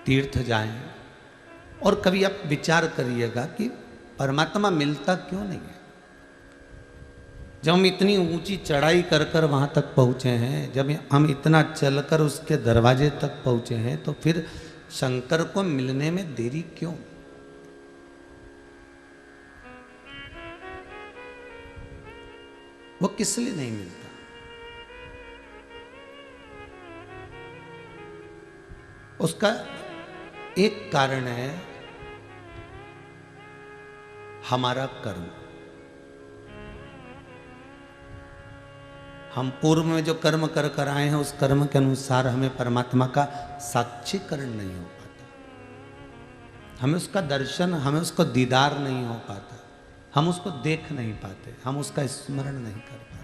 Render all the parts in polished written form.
तीर्थ जाएं, और कभी आप विचार करिएगा कि परमात्मा मिलता क्यों नहीं है। जब हम इतनी ऊंची चढ़ाई कर कर वहाँ तक पहुँचे हैं, जब हम इतना चलकर उसके दरवाजे तक पहुँचे हैं, तो फिर शंकर को मिलने में देरी क्यों? वो किस लिए नहीं मिलता? उसका एक कारण है हमारा कर्म। हम पूर्व में जो कर्म कर कर आए हैं, उस कर्म के अनुसार हमें परमात्मा का साक्षीकरण नहीं हो पाता, हमें उसका दर्शन, हमें उसको दीदार नहीं हो पाता, हम उसको देख नहीं पाते, हम उसका स्मरण नहीं कर पाते।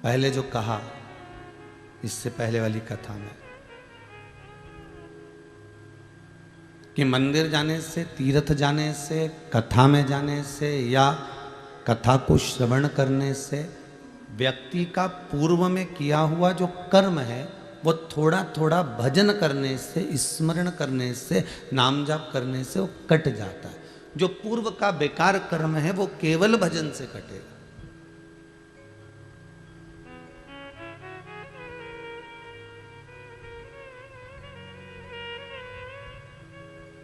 पहले जो कहा इससे पहले वाली कथा में कि मंदिर जाने से, तीर्थ जाने से, कथा में जाने से या कथा को श्रवण करने से व्यक्ति का पूर्व में किया हुआ जो कर्म है वो थोड़ा थोड़ा भजन करने से, स्मरण करने से, नाम जाप करने से वो कट जाता है। जो पूर्व का बेकार कर्म है वो केवल भजन से कटेगा।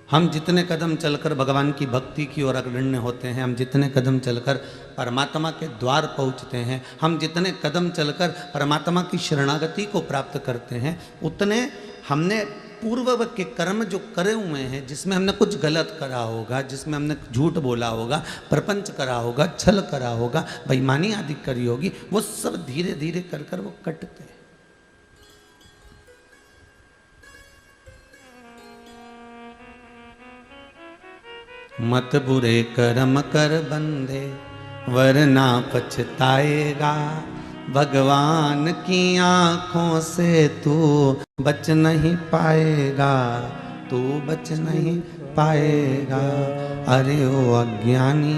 हम जितने कदम चलकर भगवान की भक्ति की ओर अग्रण्य होते हैं, हम जितने कदम चलकर परमात्मा के द्वार पहुंचते हैं, हम जितने कदम चलकर परमात्मा की शरणागति को प्राप्त करते हैं, उतने हमने पूर्व के कर्म जो करे हुए हैं, जिसमें हमने कुछ गलत करा होगा, जिसमें हमने झूठ बोला होगा, प्रपंच करा होगा, छल करा होगा, बेईमानी आदि करी होगी, वो सब धीरे धीरे कर कर वो कटते हैं। मत बुरे कर्म कर बंदे वरना पछताएगा, भगवान की आंखों से तू बच नहीं पाएगा, तू बच नहीं पाएगा। अरे ओ अज्ञानी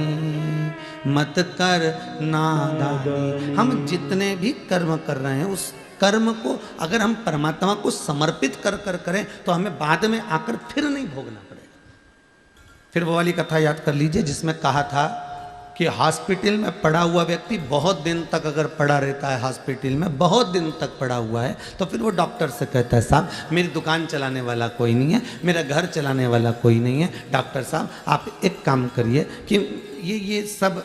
मत कर नादानी। हम जितने भी कर्म कर रहे हैं, उस कर्म को अगर हम परमात्मा को समर्पित कर कर करें तो हमें बाद में आकर फिर नहीं भोगना पड़ेगा। फिर वो वाली कथा याद कर लीजिए जिसमें कहा था कि हॉस्पिटल में पड़ा हुआ व्यक्ति बहुत दिन तक अगर पड़ा रहता है, हॉस्पिटल में बहुत दिन तक पड़ा हुआ है, तो फिर वो डॉक्टर से कहता है, साहब मेरी दुकान चलाने वाला कोई नहीं है, मेरा घर चलाने वाला कोई नहीं है, डॉक्टर साहब आप एक काम करिए कि ये सब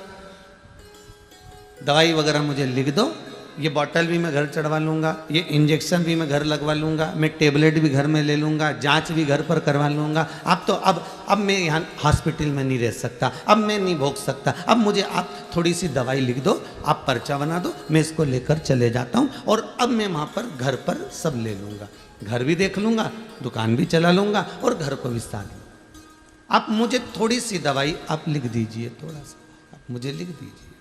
दवाई वगैरह मुझे लिख दो, ये बॉटल भी मैं घर चढ़वा लूँगा, ये इंजेक्शन भी मैं घर लगवा लूँगा, मैं टेबलेट भी घर में ले लूँगा, जांच भी घर पर करवा लूँगा। अब तो अब मैं यहाँ हॉस्पिटल में नहीं रह सकता, अब मैं नहीं भोग सकता, अब मुझे आप थोड़ी सी दवाई लिख दो, आप पर्चा बना दो, मैं इसको लेकर चले जाता हूँ और अब मैं वहाँ पर घर पर सब ले लूँगा, घर भी देख लूँगा, दुकान भी चला लूँगा और घर को भी साथ लूँगा। आप मुझे थोड़ी सी दवाई आप लिख दीजिए, थोड़ा सा आप मुझे लिख दीजिए।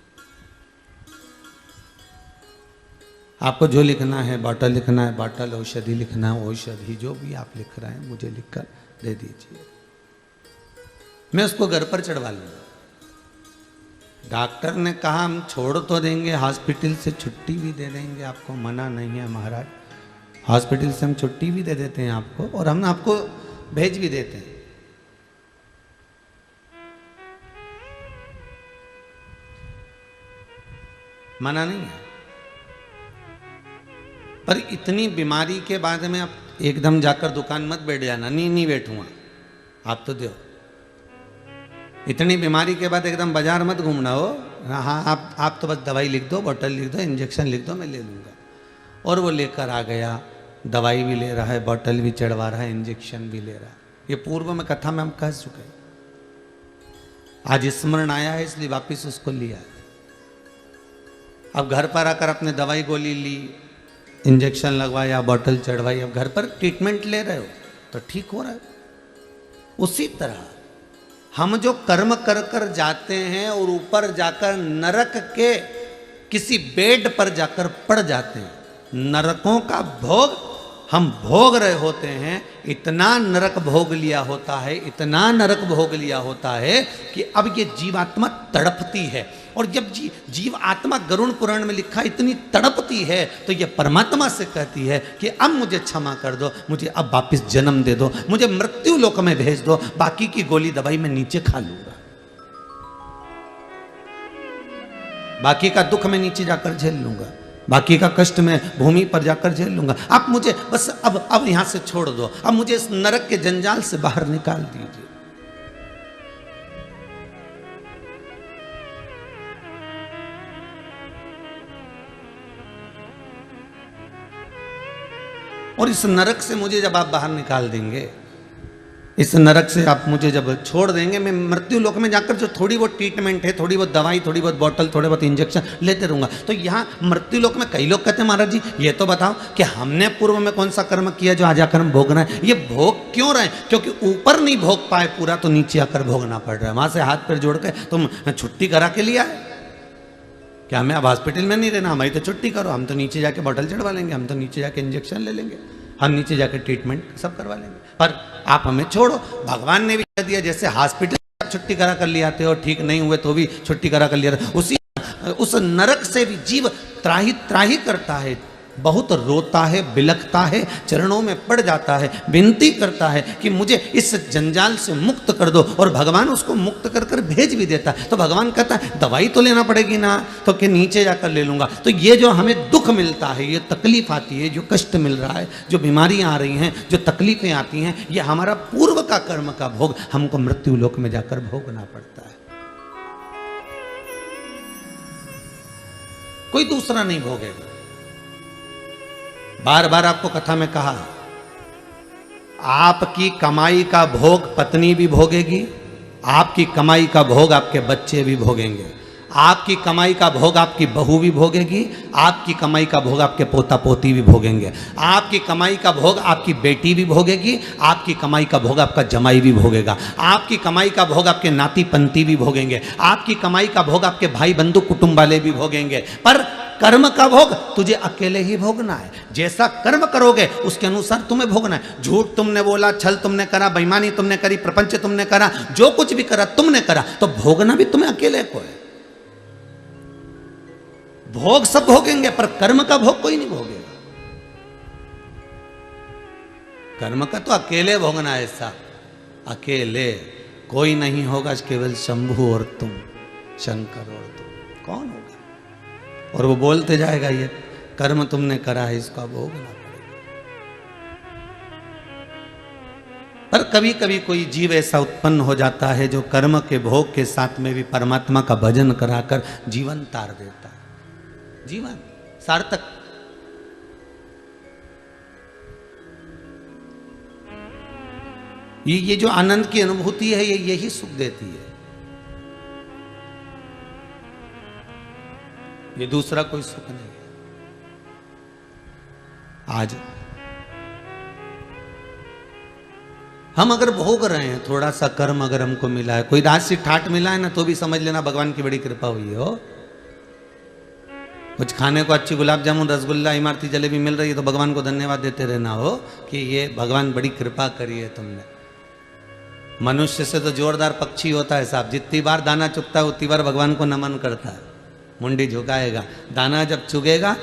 आपको जो लिखना है, बॉटल लिखना है बॉटल, औषधि लिखना है औषधि, जो भी आप लिख रहे हैं मुझे लिखकर दे दीजिए, मैं उसको घर पर चढ़वा लूँगा। डॉक्टर ने कहा हम छोड़ तो देंगे, हॉस्पिटल से छुट्टी भी दे देंगे, आपको मना नहीं है महाराज, हॉस्पिटल से हम छुट्टी भी दे देते हैं आपको और हम आपको भेज भी देते हैं। मना नहीं है, पर इतनी बीमारी के बाद में आप एकदम जाकर दुकान मत बैठ जाना, नहीं बैठूंगा, आप तो दो। इतनी बीमारी के बाद एकदम बाजार मत घूमना हो। हाँ आप तो बस दवाई लिख दो, बॉटल लिख दो, इंजेक्शन लिख दो, मैं ले लूँगा। और वो लेकर आ गया, दवाई भी ले रहा है, बॉटल भी चढ़वा रहा है, इंजेक्शन भी ले रहा है। ये पूर्व में कथा में हम कह चुके हैं, आज स्मरण आया है इसलिए वापिस उसको लिया। अब घर पर आकर अपने दवाई गोली ली, इंजेक्शन लगवाया, बॉटल चढ़वाई, अब घर पर ट्रीटमेंट ले रहे हो तो ठीक हो रहा है। उसी तरह हम जो कर्म कर कर जाते हैं और ऊपर जाकर नरक के किसी बेड पर जाकर पड़ जाते हैं, नरकों का भोग हम भोग रहे होते हैं, इतना नरक भोग लिया होता है, इतना नरक भोग लिया होता है कि अब ये जीवात्मा तड़पती है। और जब जीव आत्मा गरुड़ पुराण में लिखा इतनी तड़पती है, तो ये परमात्मा से कहती है कि अब मुझे क्षमा कर दो, मुझे अब वापस जन्म दे दो, मुझे मृत्यु लोक में भेज दो, बाकी की गोली दवाई मैं नीचे खा लूंगा, बाकी का दुख मैं नीचे जाकर झेल लूंगा, बाकी का कष्ट मैं भूमि पर जाकर झेल लूंगा। आप मुझे बस अब यहां से छोड़ दो, अब मुझे इस नरक के जंजाल से बाहर निकाल दीजिए। और इस नरक से मुझे जब आप बाहर निकाल देंगे, इस नरक से आप मुझे जब छोड़ देंगे, मैं मृत्यु लोक में जाकर जो थोड़ी बहुत ट्रीटमेंट है, थोड़ी बहुत दवाई, थोड़ी बहुत बोतल, थोड़े बहुत इंजेक्शन लेते रहूंगा। तो यहाँ मृत्यु लोक में कई लोग कहते हैं महाराज जी ये तो बताओ कि हमने पूर्व में कौन सा कर्म किया जो आज आकर हम भोगना है। ये भोग क्यों रहे? क्योंकि ऊपर नहीं भोग पाए पूरा, तो नीचे आकर भोगना पड़ रहा है। वहां से हाथ पैर जोड़ के तुम छुट्टी करा के लिया है क्या? हमें अब हॉस्पिटल में नहीं रहना, हमारी तो छुट्टी करो, हम तो नीचे जाके बोतल चढ़वा लेंगे, हम तो नीचे जाके इंजेक्शन ले लेंगे, हम नीचे जाके ट्रीटमेंट सब करवा लेंगे, पर आप हमें छोड़ो। भगवान ने भी कह दिया जैसे हॉस्पिटल छुट्टी करा कर ले आते हो, ठीक नहीं हुए तो भी छुट्टी करा कर लिया, उस नरक से भी जीव त्राही त्राही करता है, बहुत रोता है, बिलखता है, चरणों में पड़ जाता है, विनती करता है कि मुझे इस जंजाल से मुक्त कर दो। और भगवान उसको मुक्त कर कर भेज भी देता है। तो भगवान कहता है दवाई तो लेना पड़ेगी ना, तो कि नीचे जाकर ले लूंगा। तो ये जो हमें दुख मिलता है, ये तकलीफ आती है, जो कष्ट मिल रहा है, जो बीमारियां आ रही हैं, जो तकलीफें आती हैं, ये हमारा पूर्व का कर्म का भोग हमको मृत्यु लोक में जाकर भोगना पड़ता है। कोई दूसरा नहीं भोगेगा। बार बार आपको कथा में कहा, आपकी कमाई का भोग पत्नी भी भोगेगी, आपकी कमाई का भोग आपके बच्चे भी भोगेंगे, आपकी कमाई का भोग आपकी बहू भी भोगेगी, आपकी कमाई का भोग आपके पोता पोती भी भोगेंगे, आपकी कमाई का भोग आपकी बेटी भी भोगेगी, आपकी कमाई का भोग आपका जमाई भी भोगेगा, आपकी कमाई का भोग आपके नाती पंती भी भोगेंगे, आपकी कमाई का भोग आपके भाई बंधु कुटुंब वाले भी भोगेंगे। पर कर्म का भोग तुझे अकेले ही भोगना है। जैसा कर्म करोगे उसके अनुसार तुम्हें भोगना है। झूठ तुमने बोला, छल तुमने करा, बेईमानी तुमने करी, प्रपंच तुमने करा, जो कुछ भी करा तुमने करा, तो भोगना भी तुम्हें अकेले को है। भोग सब भोगेंगे पर कर्म का भोग कोई नहीं भोगेगा। कर्म का तो अकेले भोगना है। ऐसा अकेले कोई नहीं होगा, केवल शंभु और तुम, शंकर और तुम। कौन होगा? और वो बोलते जाएगा ये कर्म तुमने करा है, इसका भोगना पड़ेगा। पर कभी कभी कोई जीव ऐसा उत्पन्न हो जाता है जो कर्म के भोग के साथ में भी परमात्मा का भजन कराकर जीवन तार देता है, जीवन सार्थक। ये जो आनंद की अनुभूति है, ये यही सुख देती है, ये दूसरा कोई सुख नहीं है। आज हम अगर भोग रहे हैं, थोड़ा सा कर्म अगर हमको मिला है, कोई राशि ठाट मिला है ना, तो भी समझ लेना भगवान की बड़ी कृपा हुई हो। कुछ खाने को अच्छी गुलाब जामुन, रसगुल्ला, इमारती जलेबी मिल रही है, तो भगवान को धन्यवाद देते रहना हो कि ये भगवान बड़ी कृपा करी है तुमने। मनुष्य से तो जोरदार पक्षी होता है साहब, जितनी बार दाना चुगता है उतनी बार भगवान को नमन करता है, मुंडी झुकाएगा। दाना जब चुगेगा,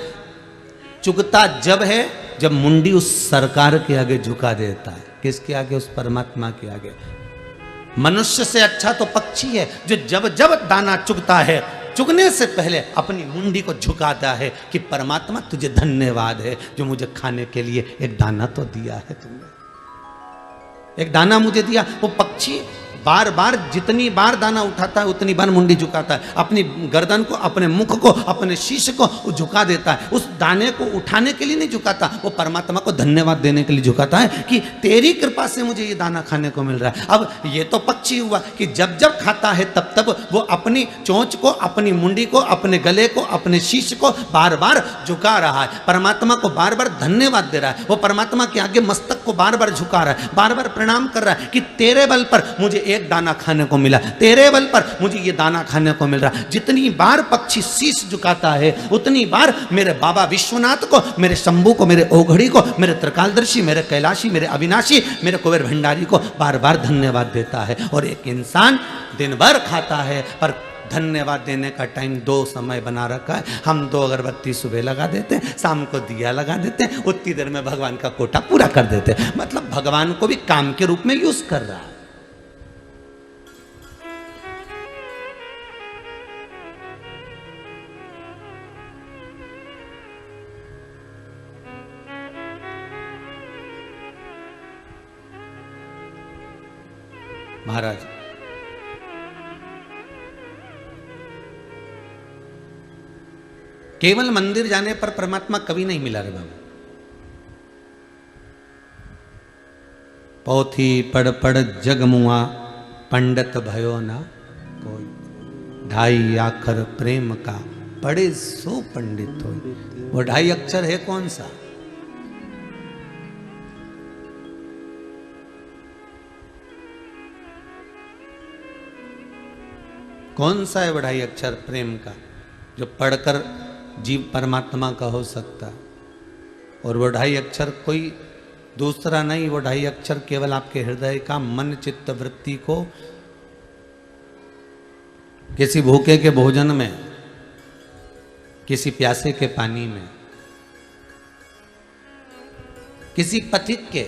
चुगता जब है जब मुंडी उस सरकार के आगे झुका देता है। किसके आगे? उस परमात्मा के आगे। मनुष्य से अच्छा तो पक्षी है जो जब जब दाना चुगता है, चुगने से पहले अपनी मुंडी को झुकाता है कि परमात्मा तुझे धन्यवाद है जो मुझे खाने के लिए एक दाना तो दिया है तुमने, एक दाना मुझे दिया। वो पक्षी बार बार जितनी बार दाना उठाता है उतनी बार मुंडी झुकाता है, अपनी गर्दन को, अपने मुख को, अपने शीश को झुका देता है। उस दाने को उठाने के लिए नहीं झुकाता, वो परमात्मा को धन्यवाद देने के लिए झुकाता है कि तेरी कृपा से मुझे ये दाना खाने को मिल रहा है। अब ये तो पक्षी हुआ कि जब जब खाता है तब तब वो अपनी चोंच को, अपनी मुंडी को, अपने गले को, अपने शीश को बार बार झुका रहा है, परमात्मा को बार बार धन्यवाद दे रहा है। वो परमात्मा के आगे मस्तक को बार बार झुका रहा है, बार बार प्रणाम कर रहा है कि तेरे बल पर मुझे एक दाना खाने को मिला, तेरे बल पर मुझे ये दाना खाने को मिल रहा। जितनी बार पक्षी शीश झुकाता है उतनी बार मेरे बाबा विश्वनाथ को, मेरे शंभू को, मेरे ओघड़ी को, मेरे त्रिकालदर्शी, मेरे कैलाशी, मेरे अविनाशी, मेरे कुबेर भंडारी को बार बार धन्यवाद देता है। और एक इंसान दिन भर खाता है पर धन्यवाद देने का टाइम 2 समय बना रखा है। हम 2 अगरबत्ती सुबह लगा देते हैं, शाम को दिया लगा देते हैं, उतनी देर में भगवान का कोटा पूरा कर देते हैं। मतलब भगवान को भी काम के रूप में यूज कर रहा है। महाराज केवल मंदिर जाने पर परमात्मा कभी नहीं मिला रे बाबा। पोथी पढ़ पढ़ जगमुआ पंडित भयो ना कोई, ढाई आखर प्रेम का पढ़े सो पंडित हो। वो 2.5 अक्षर है कौन सा? कौन सा है वो 2.5 अक्षर प्रेम का जो पढ़कर जीव परमात्मा का हो सकता? और वो 2.5 अक्षर कोई दूसरा नहीं, वो 2.5 अक्षर केवल आपके हृदय का मन चित्त वृत्ति को किसी भूखे के भोजन में, किसी प्यासे के पानी में, किसी पथिक के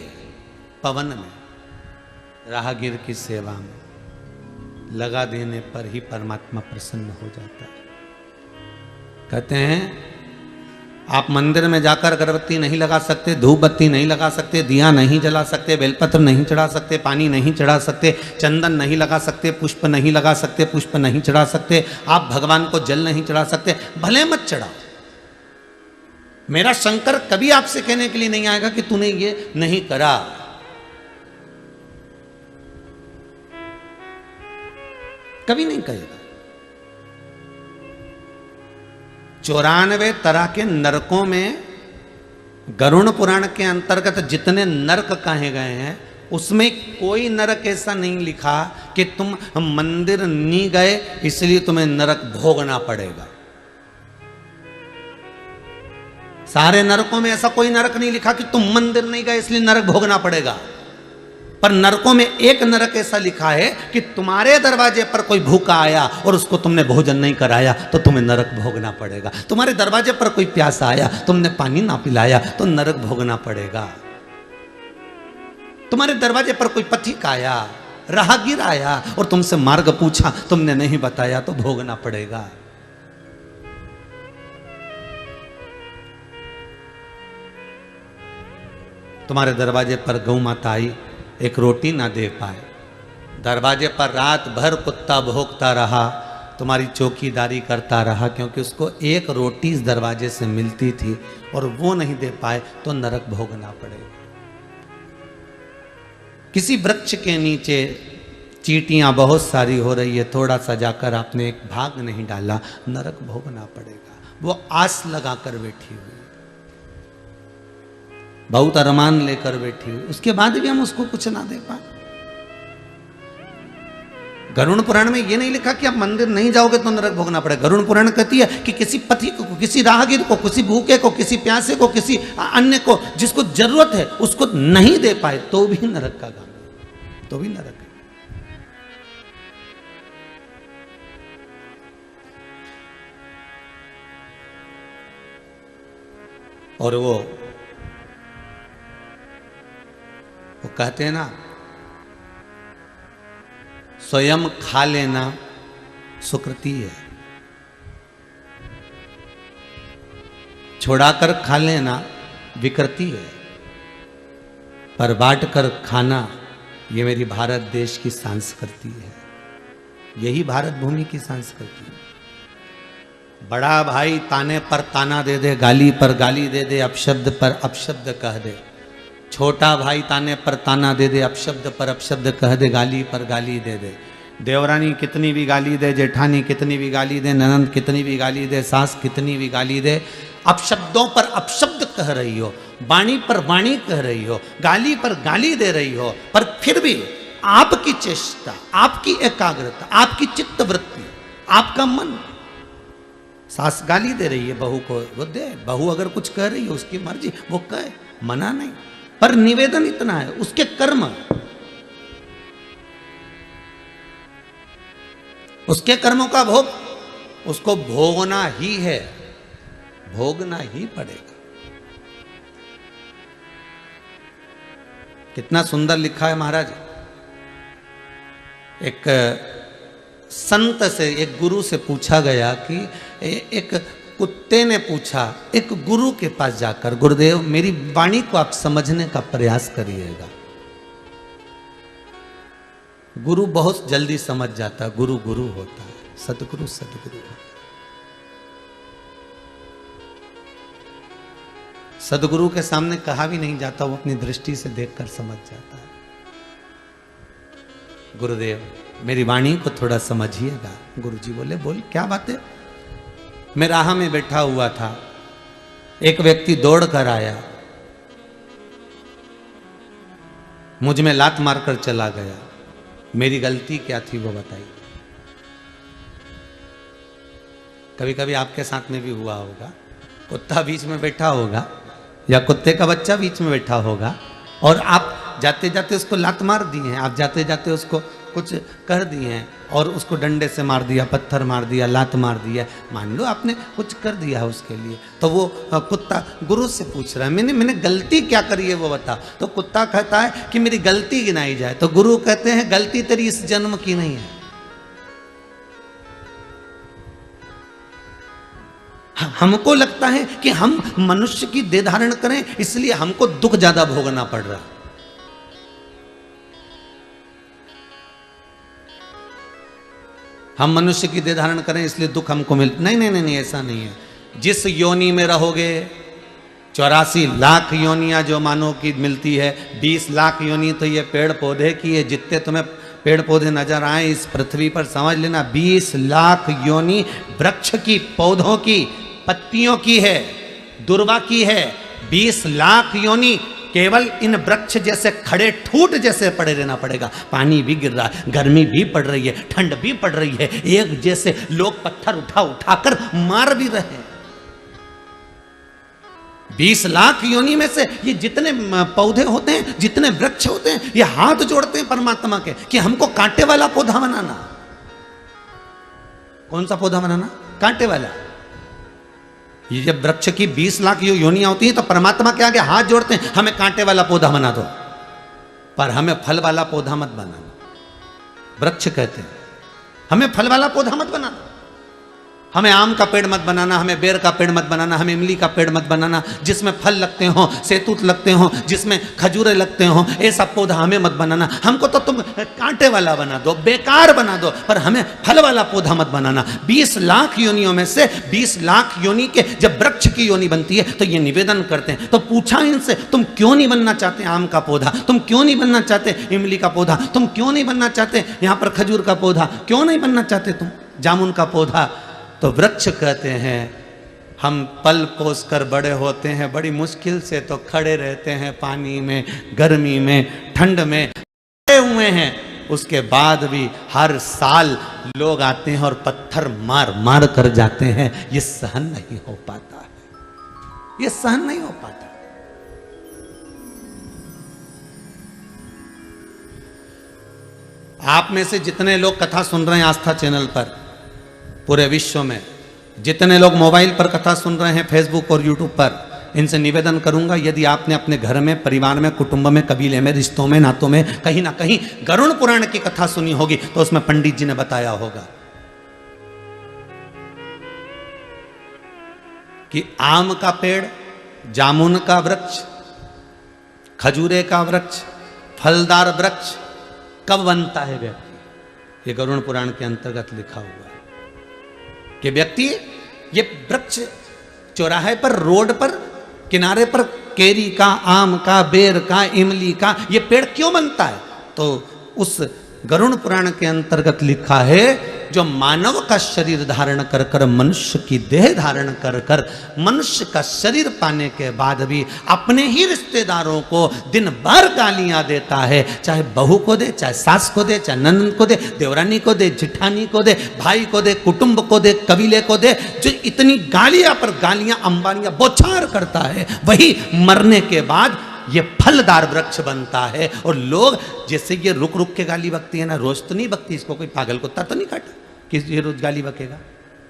पवन में, राहगीर की सेवा में लगा देने पर ही परमात्मा प्रसन्न हो जाता है। कहते हैं आप मंदिर में जाकर अगरबत्ती नहीं लगा सकते, धूप बत्ती नहीं लगा सकते, दिया नहीं जला सकते, बेलपत्र नहीं चढ़ा सकते, पानी नहीं चढ़ा सकते, चंदन नहीं लगा सकते, पुष्प नहीं लगा सकते, पुष्प नहीं चढ़ा सकते, आप भगवान को जल नहीं चढ़ा सकते। भले मत चढ़ाओ, मेरा शंकर कभी आपसे कहने के लिए नहीं आएगा कि तूने ये नहीं करा। कभी नहीं कहेगा। 94 तरह के नरकों में गरुड़ पुराण के अंतर्गत जितने नरक कहे गए हैं उसमें कोई नरक ऐसा नहीं लिखा कि तुम मंदिर नहीं गए इसलिए तुम्हें नरक भोगना पड़ेगा। सारे नरकों में ऐसा कोई नरक नहीं लिखा कि तुम मंदिर नहीं गए इसलिए नरक भोगना पड़ेगा। पर नरकों में एक नरक ऐसा लिखा है कि तुम्हारे दरवाजे पर कोई भूखा आया और उसको तुमने भोजन नहीं कराया तो तुम्हें नरक भोगना पड़ेगा। तुम्हारे दरवाजे पर कोई प्यासा आया, तुमने पानी ना पिलाया तो नरक भोगना पड़ेगा। तुम्हारे दरवाजे पर कोई पथिक आया, राहगीर आया और तुमसे मार्ग पूछा, तुमने नहीं बताया तो भोगना पड़ेगा। तुम्हारे दरवाजे पर गौ माता आई, एक रोटी ना दे पाए, दरवाजे पर रात भर कुत्ता भौंकता रहा, तुम्हारी चौकीदारी करता रहा क्योंकि उसको एक रोटी इस दरवाजे से मिलती थी और वो नहीं दे पाए तो नरक भोगना पड़ेगा। किसी वृक्ष के नीचे चींटियां बहुत सारी हो रही है, थोड़ा सा जाकर आपने एक भाग नहीं डाला, नरक भोगना पड़ेगा। वो आस लगाकर बैठी हुई, बहुत अरमान लेकर बैठी हुई, उसके बाद भी हम उसको कुछ ना दे पाए। गरुड़ पुराण में ये नहीं लिखा कि आप मंदिर नहीं जाओगे तो नरक भोगना पड़ेगा। गरुड़ पुराण कहती है कि किसी पथिक को, किसी राहगीर को, किसी भूखे को, किसी प्यासे को, किसी अन्य को जिसको जरूरत है उसको नहीं दे पाए तो भी नरक का काम, तो भी नरक है। और वो कहते हैं ना, स्वयं खा लेना सुकृति है, छोड़ाकर खा लेना विकृति है, पर बांट कर खाना ये मेरी भारत देश की संस्कृति है। यही भारत भूमि की संस्कृति है। बड़ा भाई ताने पर ताना दे दे, गाली पर गाली दे दे, अपशब्द पर अपशब्द कह दे। छोटा भाई ताने पर ताना दे दे, अपशब्द पर अपशब्द कह दे, गाली पर गाली दे दे। देवरानी कितनी भी गाली दे, जेठानी कितनी भी गाली दे, ननंद कितनी भी गाली दे, सास कितनी भी गाली दे, अपशब्दों पर अपशब्द कह रही हो, वाणी पर वाणी कह रही हो, गाली पर गाली दे रही हो, पर फिर भी आपकी चेष्टा, आपकी एकाग्रता, आपकी चित्त वृत्ति, आपका मन। सास गाली दे रही है बहू को, वो दे, बहू अगर कुछ कह रही है उसकी मर्जी, वो कहे, मना नहीं, पर निवेदन इतना है, उसके कर्म, उसके कर्मों का भोग उसको भोगना ही है, भोगना ही पड़ेगा। कितना सुंदर लिखा है महाराज। एक संत से, एक गुरु से पूछा गया कि एक कुत्ते ने पूछा एक गुरु के पास जाकर, गुरुदेव मेरी वाणी को आप समझने का प्रयास करिएगा। गुरु बहुत जल्दी समझ जाता है, गुरु गुरु होता है, सतगुरु सतगुरु होता है। सदगुरु के सामने कहा भी नहीं जाता, वो अपनी दृष्टि से देखकर समझ जाता है। गुरुदेव मेरी वाणी को थोड़ा समझिएगा। गुरुजी बोले, बोल क्या बात है। मैं राह में बैठा हुआ था, एक व्यक्ति दौड़ कर आया, मुझ में लात मारकर चला गया, मेरी गलती क्या थी वो बताइए। कभी कभी आपके साथ में भी हुआ होगा, कुत्ता बीच में बैठा होगा या कुत्ते का बच्चा बीच में बैठा होगा और आप जाते जाते उसको लात मार दिए हैं, आप जाते जाते उसको कुछ कर दिए हैं और उसको डंडे से मार दिया, पत्थर मार दिया, लात मार दिया, मान लो आपने कुछ कर दिया है उसके लिए, तो वो कुत्ता गुरु से पूछ रहा है मैंने गलती क्या करी है वो बता। तो कुत्ता कहता है कि मेरी गलती गिनाई जाए, तो गुरु कहते हैं गलती तेरी इस जन्म की नहीं है। हमको लगता है कि हम मनुष्य की देह धारण करें इसलिए हमको दुख ज्यादा भोगना पड़ रहा है। हम मनुष्य की देह धारण करें इसलिए दुख हमको मिल, नहीं नहीं नहीं नहीं, ऐसा नहीं है। जिस योनि में रहोगे, 84 लाख योनियां जो मानव की मिलती है, 20 लाख योनि तो ये पेड़ पौधे की है। जितने तुम्हें पेड़ पौधे नजर आए इस पृथ्वी पर, समझ लेना 20 लाख योनि वृक्ष की, पौधों की, पत्तियों की है, दुर्वा की है। 20 लाख योनि केवल इन वृक्ष जैसे खड़े ठूट जैसे पड़े रहना पड़ेगा। पानी भी गिर रहा है, गर्मी भी पड़ रही है, ठंड भी पड़ रही है, एक जैसे लोग पत्थर उठा उठाकर मार भी रहे हैं। 20 लाख योनि में से ये जितने पौधे होते हैं, जितने वृक्ष होते हैं, ये हाथ जोड़ते हैं परमात्मा के कि हमको कांटे वाला पौधा बनाना। कौन सा पौधा बनाना? कांटे वाला। ये जब वृक्ष की 20 लाख योनियां होती हैं तो परमात्मा के आगे हाथ जोड़ते हैं, हमें कांटे वाला पौधा बना दो, पर हमें फल वाला पौधा मत बनाना। वृक्ष कहते हैं हमें फल वाला पौधा मत बनाना, हमें आम का पेड़ मत बनाना, हमें बेर का पेड़ मत बनाना, हमें इमली का पेड़ मत बनाना, जिसमें फल लगते हो, सेतूत लगते हो, जिसमें खजूरे लगते हो, ऐसा पौधा हमें मत बनाना। हमको तो तुम कांटे वाला बना दो, बेकार बना दो, पर हमें फल वाला पौधा मत बनाना। 20 लाख योनियों में से 20 लाख योनि के जब वृक्ष की योनि बनती है तो ये निवेदन करते हैं। तो पूछा इनसे, तुम क्यों नहीं बनना चाहते आम का पौधा, तुम क्यों नहीं बनना चाहते इमली का पौधा, तुम क्यों नहीं बनना चाहते यहाँ पर खजूर का पौधा, क्यों नहीं बनना चाहते तुम जामुन का पौधा? तो वृक्ष कहते हैं हम पल पोस कर बड़े होते हैं, बड़ी मुश्किल से तो खड़े रहते हैं, पानी में, गर्मी में, ठंड में खड़े हुए हैं, उसके बाद भी हर साल लोग आते हैं और पत्थर मार मार कर जाते हैं। ये सहन नहीं हो पाता है, ये सहन नहीं हो पाता। आप में से जितने लोग कथा सुन रहे हैं आस्था चैनल पर, पूरे विश्व में जितने लोग मोबाइल पर कथा सुन रहे हैं, फेसबुक और यूट्यूब पर, इनसे निवेदन करूंगा, यदि आपने अपने घर में, परिवार में, कुटुंब में, कबीले में, रिश्तों में, नातों में कहीं ना कहीं गरुड़ पुराण की कथा सुनी होगी तो उसमें पंडित जी ने बताया होगा कि आम का पेड़, जामुन का वृक्ष, खजूरे का वृक्ष, फलदार वृक्ष कब बनता है व्यक्ति। ये गरुड़ पुराण के अंतर्गत लिखा हुआ है कि व्यक्ति ये वृक्ष चौराहे पर, रोड पर, किनारे पर केरी का, आम का, बेर का, इमली का ये पेड़ क्यों बनता है? तो उस गरुड़ पुराण के अंतर्गत लिखा है, जो मानव का शरीर धारण कर कर, मनुष्य की देह धारण कर कर, मनुष्य का शरीर पाने के बाद भी अपने ही रिश्तेदारों को दिन भर गालियां देता है, चाहे बहू को दे, चाहे सास को दे, चाहे ननद को दे, देवरानी को दे, जिठानी को दे, भाई को दे, कुटुंब को दे, कबीले को दे, जो इतनी गालियां पर गालियां अंबानियां बौछार करता है, वही मरने के बाद ये फलदार वृक्ष बनता है। और लोग जैसे ये रुक रुक के गाली बकती है ना, रोज तो नहीं बकती, इसको कोई पागल कुत्ता तो नहीं काटा कि ये रोज गाली बकेगा,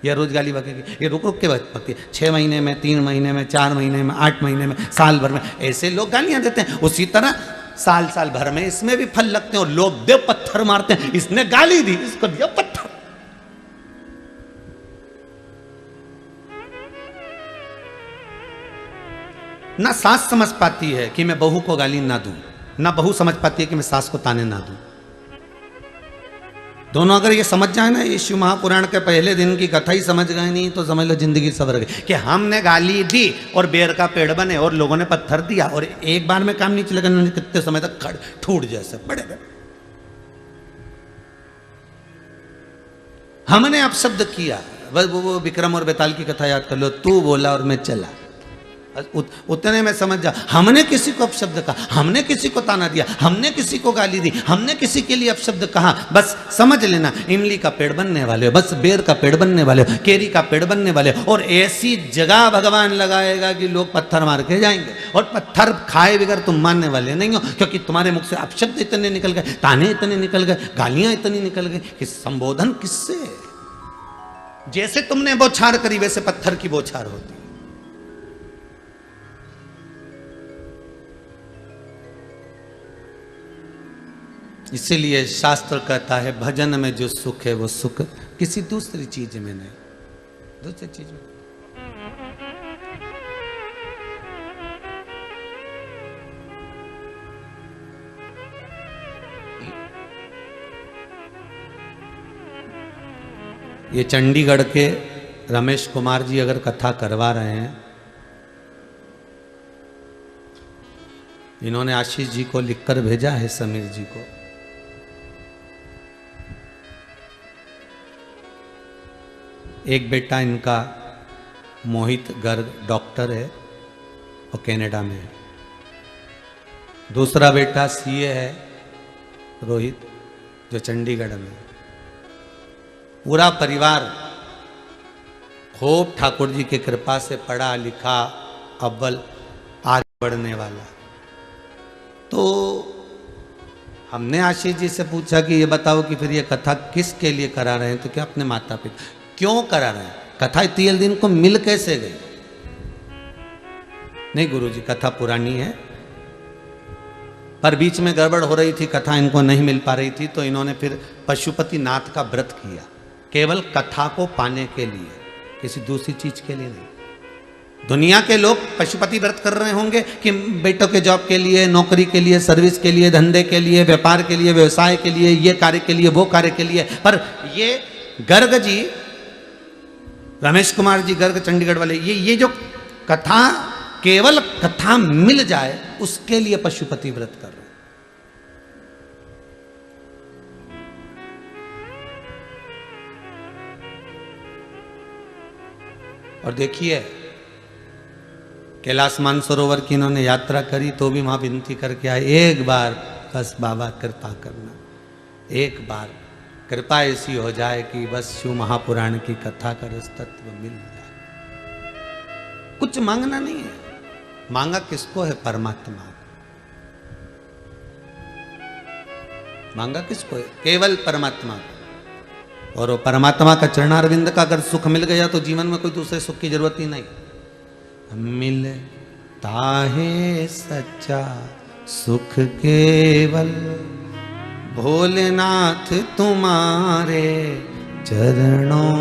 ये रोज गाली बकेगी, ये रुक रुक के बकती है। 6 महीने में, 3 महीने में, 4 महीने में, 8 महीने में, साल भर में, ऐसे लोग गालियां देते हैं। उसी तरह साल साल भर में इसमें भी फल लगते हैं और लोग दे पत्थर मारते हैं, इसने गाली दी, इसको दिया पत्थर। ना सास समझ पाती है कि मैं बहू को गाली ना दूं, ना बहू समझ पाती है कि मैं सास को ताने ना दूं। दोनों अगर ये समझ जाए ना, यीशु महापुराण के पहले दिन की कथा ही समझ गए नहीं तो समझ लो जिंदगी सवर गई। कि हमने गाली दी और बेर का पेड़ बने और लोगों ने पत्थर दिया और एक बार में काम नहीं चलेगा, कितने समय तक खड़ ठूट जैसे बड़े बड़े। हमने अपशब्द किया, बस वो विक्रम और बेताल की कथा याद कर लो, तू बोला और मैं चला, उतने में समझ जा। हमने किसी को अपशब्द कहा, हमने किसी को ताना दिया, हमने किसी को गाली दी, हमने किसी के लिए अपशब्द कहा, बस समझ लेना इमली का पेड़ बनने वाले हो, बस बेर का पेड़ बनने वाले हो, केरी का पेड़ बनने वाले हो। और ऐसी जगह भगवान लगाएगा कि लोग पत्थर मार के जाएंगे और पत्थर खाए बगैर तुम मानने वाले नहीं हो, क्योंकि तुम्हारे मुख से अपशब्द इतने निकल गए, ताने इतने निकल गए, गालियां इतनी निकल गई कि संबोधन किससे? जैसे तुमने बौछार करी वैसे पत्थर की बौछार होती। इसीलिए शास्त्र कहता है भजन में जो सुख है वो सुख किसी दूसरी चीज में नहीं, दूसरी चीज में। ये चंडीगढ़ के रमेश कुमार जी अगर कथा करवा रहे हैं, इन्होंने आशीष जी को लिखकर भेजा है, समीर जी को। एक बेटा इनका मोहित गर्ग डॉक्टर है और कनाडा में है। दूसरा बेटा सीए है रोहित, जो चंडीगढ़ में है। पूरा परिवार खूब ठाकुर जी की कृपा से पढ़ा लिखा, अव्वल आगे बढ़ने वाला। तो हमने आशीष जी से पूछा कि ये बताओ कि फिर ये कथा किसके लिए करा रहे हैं, तो क्या अपने माता पिता क्यों करा रहे हैं? कथा 3 दिन को मिल कैसे गई? नहीं गुरुजी, कथा पुरानी है पर बीच में गड़बड़ हो रही थी, कथा इनको नहीं मिल पा रही थी, तो इन्होंने फिर पशुपति नाथ का व्रत किया, केवल कथा को पाने के लिए, किसी दूसरी चीज के लिए नहीं। दुनिया के लोग पशुपति व्रत कर रहे होंगे कि बेटों के जॉब के लिए, नौकरी के लिए, सर्विस के लिए, धंधे के लिए, व्यापार के लिए, व्यवसाय के लिए, ये कार्य के लिए, वो कार्य के लिए। पर ये गर्ग जी, रमेश कुमार जी गर्ग चंडीगढ़ वाले, ये जो कथा, केवल कथा मिल जाए उसके लिए पशुपति व्रत कर रहे हैं। और देखिए कैलाश मानसरोवर की इन्होंने यात्रा करी तो भी वहां विनती करके आए, एक बार बस बाबा कृपा करना, एक बार कृपा ऐसी हो जाए कि बस शिव महापुराण की कथा का रस तत्व मिल जाए। कुछ मांगना नहीं है, मांगा किसको है? परमात्मा। मांगा किसको है? केवल परमात्मा को। और वो परमात्मा का चरणारविंद का अगर सुख मिल गया तो जीवन में कोई दूसरे सुख की जरूरत ही नहीं। मिलता है सच्चा सुख केवल भोलेनाथ तुम्हारे चरणों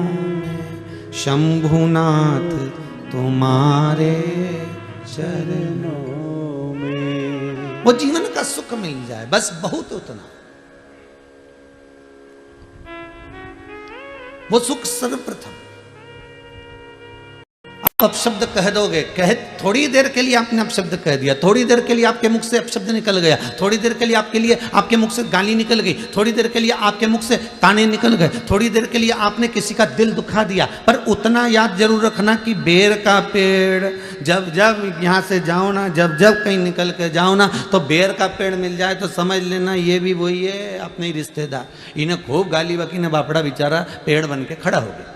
में, शंभुनाथ तुम्हारे चरणों में। वो जीवन का सुख मिल जाए बस, बहुत उतना। वो सुख सर्वप्रथम। अपशब्द कह दोगे, कह थोड़ी देर के लिए आपने अपशब्द कह दिया, थोड़ी देर के लिए आपके मुख से अपशब्द निकल गया, थोड़ी देर के लिए आपके मुख से गाली निकल गई, थोड़ी देर के लिए आपके मुख से ताने निकल गए, थोड़ी देर के लिए आपने किसी का दिल दुखा दिया। पर उतना याद जरूर रखना कि बेर का पेड़ जब जब यहाँ से जाओ ना, जब जब कहीं निकल के जाओ ना, तो बेर का पेड़ मिल जाए तो समझ लेना ये भी वही है, अपने ही रिश्तेदार। इन्हें खूब गाली बकी ने बापड़ा बेचारा पेड़ बन के खड़ा हो गया।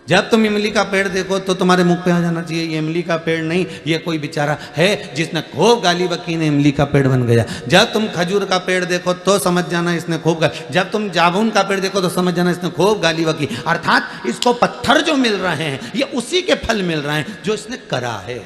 जब तुम इमली का पेड़ देखो तो तुम्हारे मुख पे आ जाना चाहिए ये इमली का पेड़ नहीं, ये कोई बेचारा है जिसने खूब गाली बकी ने इमली का पेड़ बन गया। जब तुम खजूर का पेड़ देखो तो समझ जाना इसने खूब जब तुम जामुन का पेड़ देखो तो समझ जाना इसने खूब गाली बकी। अर्थात इसको पत्थर जो मिल रहे हैं ये उसी के फल मिल रहे हैं जो इसने करा है।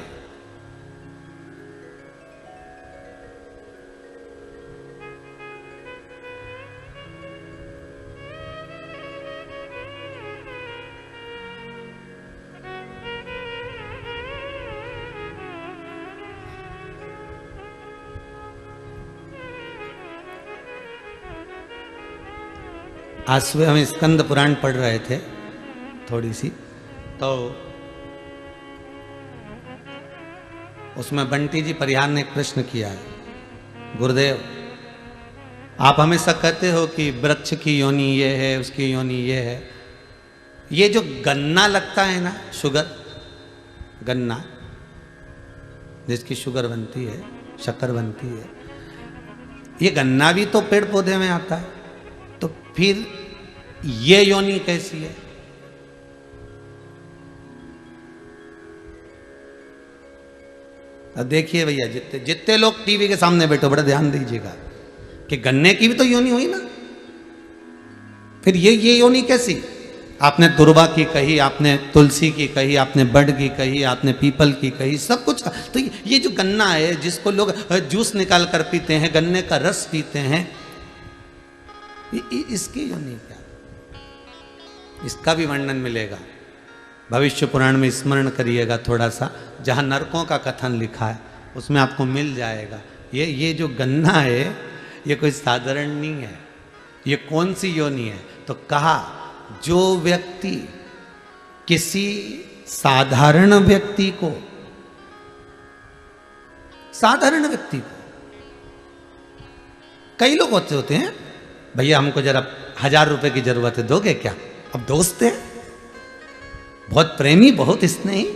आज सुबह हम स्कंद पुराण पढ़ रहे थे थोड़ी सी, तो उसमें बंटी जी परिहार ने एक प्रश्न किया है, गुरुदेव आप हमेशा कहते हो कि वृक्ष की योनि ये है, उसकी योनि ये है, ये जो गन्ना लगता है ना, शुगर, गन्ना जिसकी शुगर बनती है, शक्कर बनती है, ये गन्ना भी तो पेड़ पौधे में आता है, तो फिर ये योनि कैसी है? अब देखिए भैया, जितने लोग टीवी के सामने बैठो बड़ा ध्यान दीजिएगा कि गन्ने की भी तो योनि हुई ना, फिर ये योनि कैसी? आपने दुर्वा की कही, आपने तुलसी की कही, आपने बड़ की कही, आपने पीपल की कही, सब कुछ। तो ये जो गन्ना है जिसको लोग जूस निकाल कर पीते हैं, गन्ने का रस पीते हैं, इसकी योनि क्या? इसका भी वर्णन मिलेगा भविष्य पुराण में, स्मरण करिएगा थोड़ा सा, जहाँ नरकों का कथन लिखा है उसमें आपको मिल जाएगा। ये जो गन्ना है ये कोई साधारण नहीं है। ये कौन सी योनि है? तो कहा जो व्यक्ति किसी साधारण व्यक्ति को, साधारण व्यक्ति को, कई लोग होते हैं भैया हमको जरा 1000 रुपए की जरूरत है, दोगे क्या? अब दोस्त है, बहुत प्रेमी, बहुत स्नेही,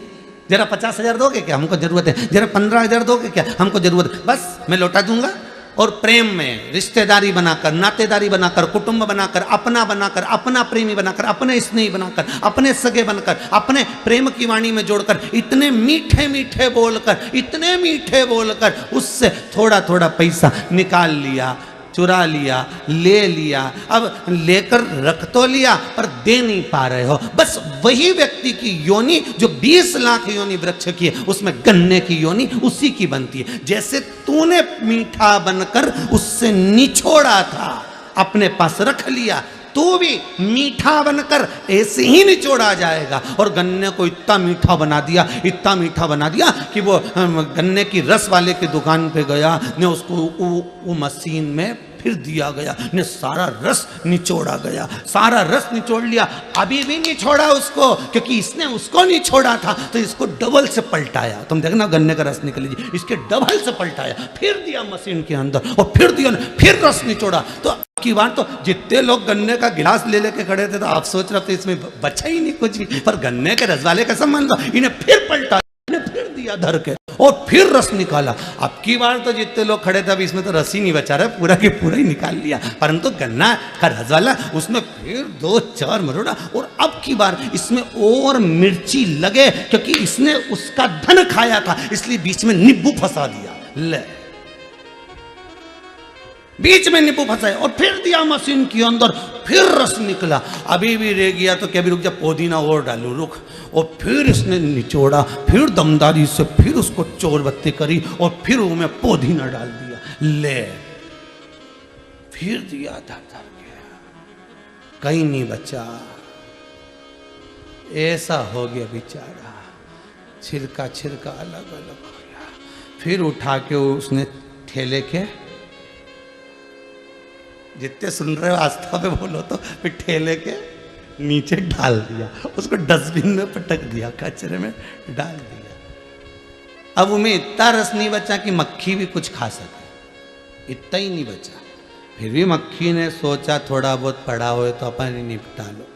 जरा 50,000 दोगे क्या? हमको जरूरत है। जरा 15,000 दोगे क्या? हमको जरूरत है। बस मैं लौटा दूंगा। और प्रेम में रिश्तेदारी बनाकर, नातेदारी बनाकर, कुटुंब बनाकर, अपना प्रेमी बनाकर, अपने स्नेही बनाकर, अपने सगे बनकर, अपने प्रेम की वाणी में जोड़कर, इतने मीठे मीठे बोलकर, इतने मीठे बोलकर उससे थोड़ा थोड़ा पैसा निकाल लिया, चुरा लिया, ले लिया। अब लेकर रख तो लिया पर दे नहीं पा रहे हो। बस वही व्यक्ति की योनि जो 20 लाख योनि वृक्ष की है, उसमें गन्ने की योनि उसी की बनती है। जैसे तूने मीठा बनकर उससे निछोड़ा था, अपने पास रख लिया, तो भी मीठा बनकर ऐसे ही निचोड़ा जाएगा। और गन्ने को इतना मीठा बना दिया, इतना मीठा बना दिया कि वो गन्ने की रस वाले की दुकान पे गया ने उसको वो मशीन में फिर दिया गया, ने सारा रस निचोड़ा गया, सारा रस निचोड़ लिया। अभी भी नहीं छोड़ा उसको, क्योंकि इसने उसको नहीं छोड़ा था, तो इसको डबल से पलटाया। तुम देखना गन्ने का रस निकल लीजिए, इसके डबल से पलटाया, फिर दिया मशीन के अंदर और फिर दिया, फिर रस निचोड़ा। तो की बात, तो जितने लोग गन्ने का गिलास ले लेके खड़े थे तो आप सोच रहे थे इसमें बचा ही नहीं कुछ भी, पर गन्ने के रस वाले का संबंध, इन्हें फिर पलटा, इन्हें फिर दिया धर के और फिर रस निकाला। अब की बार तो जितने लोग खड़े थे अभी इसमें तो रस ही नहीं बचा रहा, पूरा के पूरा ही निकाल लिया। परंतु गन्ना का रस वाला उसमें फिर 2-4 मरोड़ा, और अब की बार इसमें और मिर्ची लगे, क्योंकि इसने उसका धन खाया था, इसलिए बीच में नींबू फंसा दिया। ले, बीच में नींबू फंसाए और फिर दिया मशीन के अंदर, फिर रस निकला। अभी भी रह गया तो क्या भी रुक जा, पुदीना और डालू, रुक। और फिर इसने निचोड़ा, फिर दमदारी से फिर उसको चोरबत्ती करी और फिर उसमें पुदीना डाल दिया, ले, फिर दिया धर धर के, कहीं नहीं बचा। ऐसा हो गया बेचारा, छिलका छिलका अलग अलग हो गया। फिर उठा के उसने ठेले के, जितने सुन रहे हो आस्था पे बोलो तो, फिर ठेले के नीचे डाल दिया, उसको डस्टबिन में पटक दिया, कचरे में डाल दिया। अब उनमें इतना रस नहीं बचा कि मक्खी भी कुछ खा सके, इतना ही नहीं बचा। फिर भी मक्खी ने सोचा थोड़ा बहुत पड़ा हो तो अपन ही निपटा लो।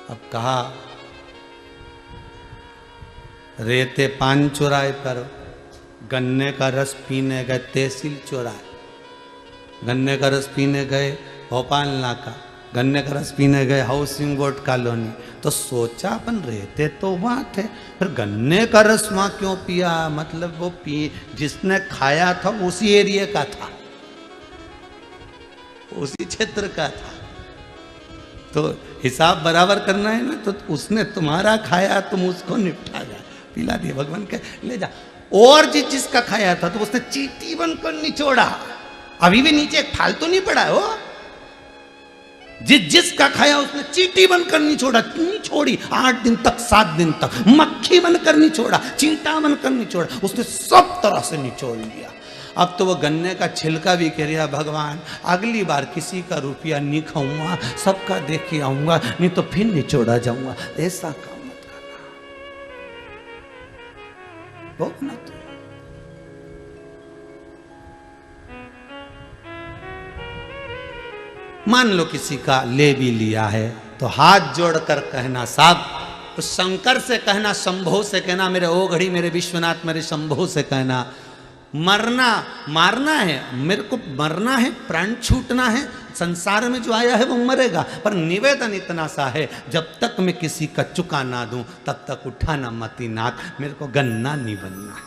अब कहा रेते पान चुराए पर गन्ने का रस पीने गए तहसील चौराहे। गन्ने का रस पीने गए भोपाल नाका, गन्ने का रस पीने गए हाउसिंग बोर्ड कॉलोनी। तो सोचा अपन रहते तो वहाँ थे, फिर गन्ने का रस वहाँ क्यों पिया? मतलब वो जिसने खाया था उसी एरिया का था, उसी क्षेत्र का था, तो हिसाब बराबर करना है ना। तो उसने तुम्हारा खाया, तुम उसको निपटा जा, पिला दिया। भगवान के ले जा। और जिसका खाया था तो उसने चींटी बनकर निचोड़ा, अभी भी नीचे एक फालतू नहीं पड़ा हो। जिसका खाया उसने चींटी बनकर निचोड़ा, नहीं छोड़ी 8 दिन तक 7 दिन तक, मक्खी बनकर निचोड़ा, चींटा बनकर निचोड़ा, उसने सब तरह से निचोड़ लिया। अब तो वो गन्ने का छिलका भी कह रहा भगवान अगली बार किसी का रुपया नहीं खाऊंगा, सबका देख के आऊंगा, नहीं तो फिर निचोड़ा जाऊंगा। ऐसा काम मत करना, भोगना तो। मान लो किसी का ले भी लिया है तो हाथ जोड़कर कहना साहब, उस शंकर से कहना, शंभो से कहना, मेरे ओ घड़ी, मेरे विश्वनाथ, मेरे शंभो से कहना, मरना मारना है, मेरे को मरना है, प्राण छूटना है, संसार में जो आया है वो मरेगा, पर निवेदन इतना सा है जब तक मैं किसी का चुका ना दूं तब तक उठाना मती नाक, मेरे को गन्ना नहीं बनना है।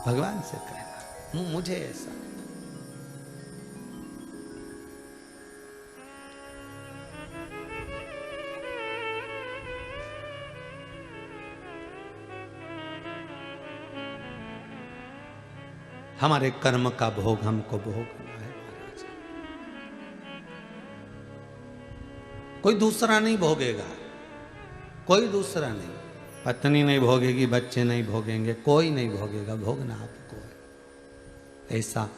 भगवान से कहना मुझे ऐसा। हमारे कर्म का भोग हमको भोगना है महाराज, कोई दूसरा नहीं भोगेगा, कोई दूसरा नहीं, पत्नी नहीं भोगेगी, बच्चे नहीं भोगेंगे, कोई नहीं भोगेगा, भोगना आपको है। ऐसा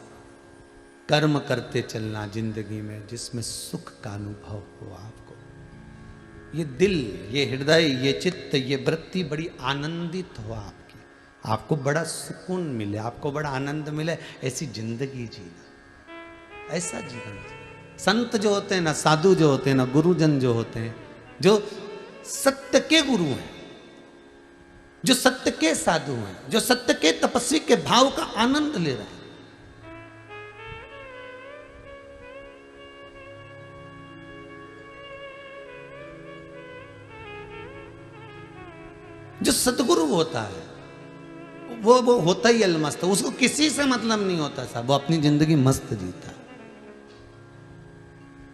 कर्म करते चलना जिंदगी में जिसमें सुख का अनुभव हो आपको। ये दिल, ये हृदय, ये चित्त, ये वृत्ति बड़ी आनंदित हो आपकी, आपको बड़ा सुकून मिले, आपको बड़ा आनंद मिले, ऐसी जिंदगी जीना, ऐसा जीवन जीना। संत जो होते हैं ना, साधु जो होते हैं ना, गुरुजन जो होते हैं, जो सत्य के गुरु हैं, जो सत्य के साधु हैं, जो सत्य के तपस्वी के भाव का आनंद ले रहे हैं, जो सतगुरु होता है वो होता ही अलमस्त, उसको किसी से मतलब नहीं होता साहब, वो अपनी जिंदगी मस्त जीता।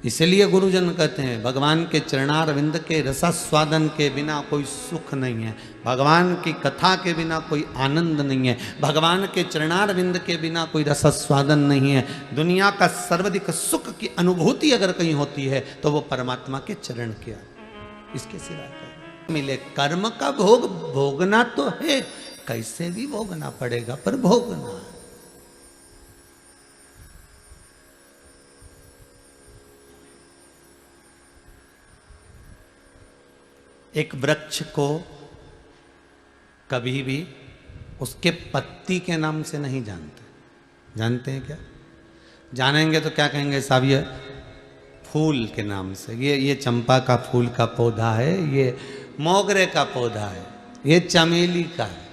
इसलिए गुरुजन कहते हैं भगवान के चरणारविंद के रसास्वादन के बिना कोई सुख नहीं है, भगवान की कथा के बिना कोई आनंद नहीं है, भगवान के चरणारविंद के बिना कोई रसास्वादन नहीं है। दुनिया का सर्वाधिक सुख की अनुभूति अगर कहीं होती है तो वो परमात्मा के चरण के, इसके सिवा मिले। कर्म का भोग भोगना तो है, कैसे भी भोगना पड़ेगा, पर भोगना। एक वृक्ष को कभी भी उसके पत्ती के नाम से नहीं जानते, जानते हैं क्या? जानेंगे तो क्या कहेंगे साहब, ये फूल के नाम से, ये चंपा का फूल का पौधा है, ये मोगरे का पौधा है, ये चमेली का है,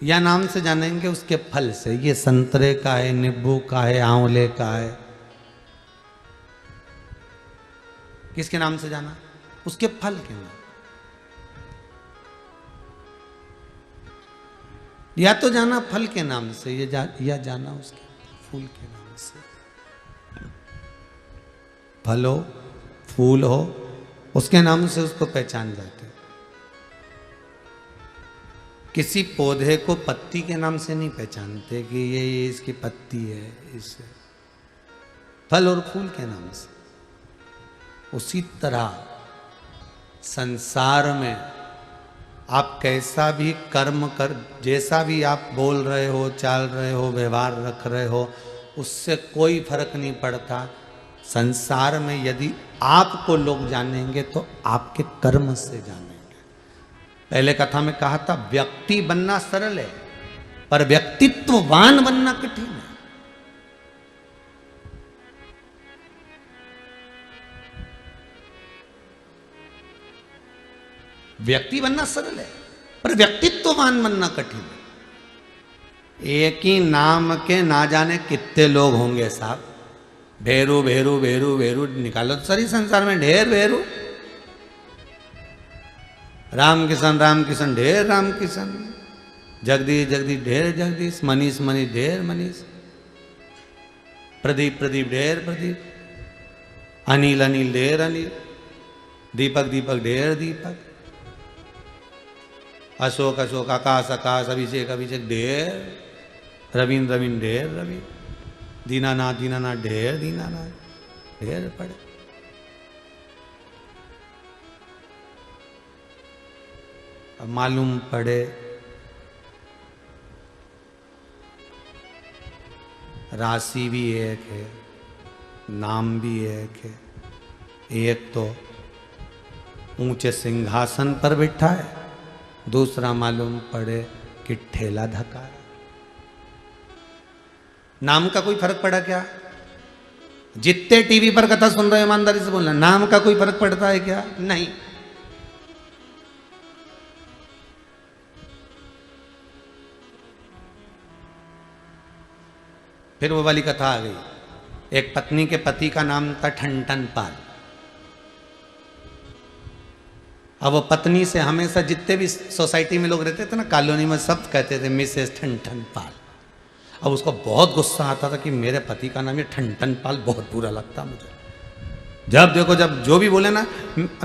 या नाम से जानेंगे उसके फल से, ये संतरे का है, नींबू का है, आंवले का है। किसके नाम से जाना? उसके फल के नाम। या तो जाना फल के नाम से, या जाना उसके फूल के नाम से। फल हो, फूल हो, उसके नाम से उसको पहचान जाते। किसी पौधे को पत्ती के नाम से नहीं पहचानते कि ये इसकी पत्ती है, इससे फल और फूल के नाम से। उसी तरह संसार में आप कैसा भी कर्म कर, जैसा भी आप बोल रहे हो, चाल रहे हो, व्यवहार रख रहे हो, उससे कोई फर्क नहीं पड़ता। संसार में यदि आपको लोग जानेंगे तो आपके कर्म से जानेंगे। पहले कथा में कहा था व्यक्ति बनना सरल है पर व्यक्तित्ववान बनना कठिन है। व्यक्ति बनना सरल है पर व्यक्तित्ववान बनना कठिन है। एक ही नाम के ना जाने कितने लोग होंगे साहब। भेरू भेरू भेरू भेरू निकालो तो सारी संसार में ढेर भेरू। राम किशन ढेर राम किशन, जगदीश जगदीश ढेर जगदीश, मनीष मनीष ढेर मनीष, प्रदीप प्रदीप ढेर प्रदीप, अनिल अनिल ढेर अनिल, दीपक दीपक ढेर दीपक, अशोक अशोक, आकाश आकाश, अभिषेक अभिषेक ढेर, रविंद्र रविंद्र ढेर रविंद्र, दीनानाथ दीनानाथ ढेर दीनानाथ ढेर पड़े। अब मालूम पड़े राशि भी एक है, नाम भी एक है। एक तो ऊंचे सिंहासन पर बैठा है, दूसरा मालूम पड़े कि ठेला धका है। नाम का कोई फर्क पड़ा क्या? जितने टीवी पर कथा सुन रहे हो ईमानदारी से बोलना, नाम का कोई फर्क पड़ता है क्या? नहीं। फिर वो वाली कथा आ गई। एक पत्नी के पति का नाम था ठनठन पाल। अब वो पत्नी से हमेशा जितने भी सोसाइटी में लोग रहते थे ना, कॉलोनी में, सब कहते थे मिसेस ठनठन पाल। अब उसको बहुत गुस्सा आता था कि मेरे पति का नाम ये ठनठन पाल, बहुत बुरा लगता मुझे। जब देखो जब जो भी बोले ना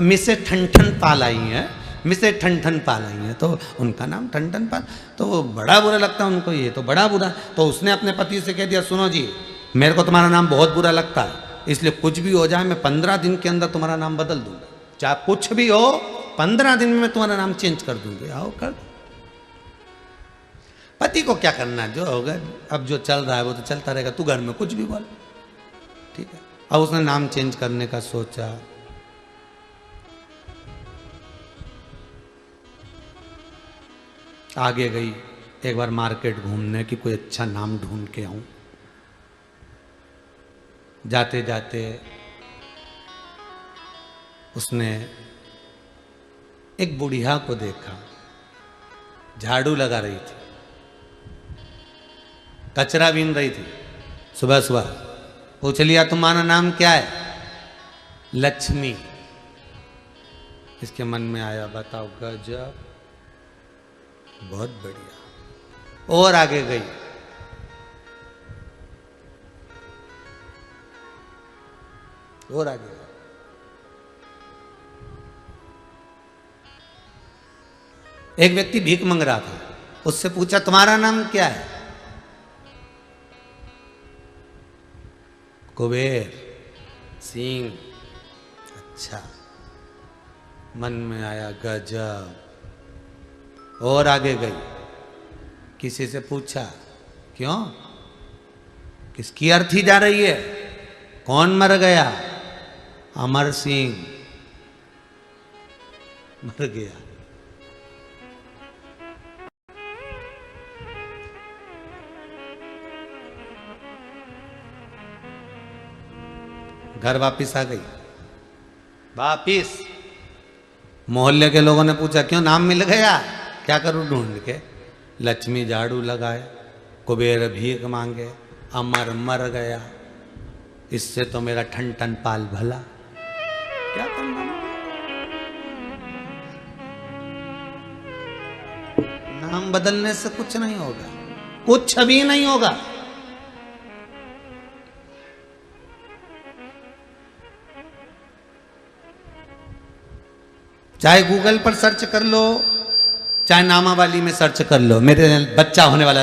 मिसेस ठनठन पाल आई है, मिसेस ठनठन पाल आई है, तो उनका नाम ठनठन पाल, तो बड़ा बुरा लगता उनको, ये तो बड़ा बुरा। तो उसने अपने पति से कह दिया, सुनो जी मेरे को तुम्हारा नाम बहुत बुरा लगता है, इसलिए कुछ भी हो जाए मैं 15 दिन के अंदर तुम्हारा नाम बदल दूंगा। चाहे कुछ भी हो 15 दिन में मैं तुम्हारा नाम चेंज कर दूंगी। आओ कर। पति को क्या करना, जो होगा अब जो चल रहा है वो तो चलता रहेगा, तू घर में कुछ भी बोल, ठीक है। अब उसने नाम चेंज करने का सोचा। आगे गई एक बार मार्केट घूमने की, कोई अच्छा नाम ढूंढ के आऊं। जाते जाते उसने एक बुढ़िया को देखा, झाड़ू लगा रही थी, कचरा बीन रही थी सुबह सुबह। पूछ लिया तुम्हारा नाम क्या है? लक्ष्मी। इसके मन में आया, बताओ गजब, बहुत बढ़िया। और आगे गई, और आगे गई। एक व्यक्ति भीख मांग रहा था, उससे पूछा तुम्हारा नाम क्या है? कुबेर सिंह। अच्छा, मन में आया गजब। और आगे गई, किसी से पूछा क्यों, किसकी अर्थी जा रही है? कौन मर गया? अमर सिंह मर गया। घर वापिस आ गई। वापिस मोहल्ले के लोगों ने पूछा क्यों, नाम मिल गया? क्या करूं ढूंढ के? लक्ष्मी झाड़ू लगाए, कुबेर भीख मांगे, अमर मर गया, इससे तो मेरा ठनठन पाल भला। क्या करना? नाम बदलने से कुछ नहीं होगा, कुछ भी नहीं होगा। चाहे गूगल पर सर्च कर लो, चाहे नामावली में सर्च कर लो, मेरे बच्चा होने वाला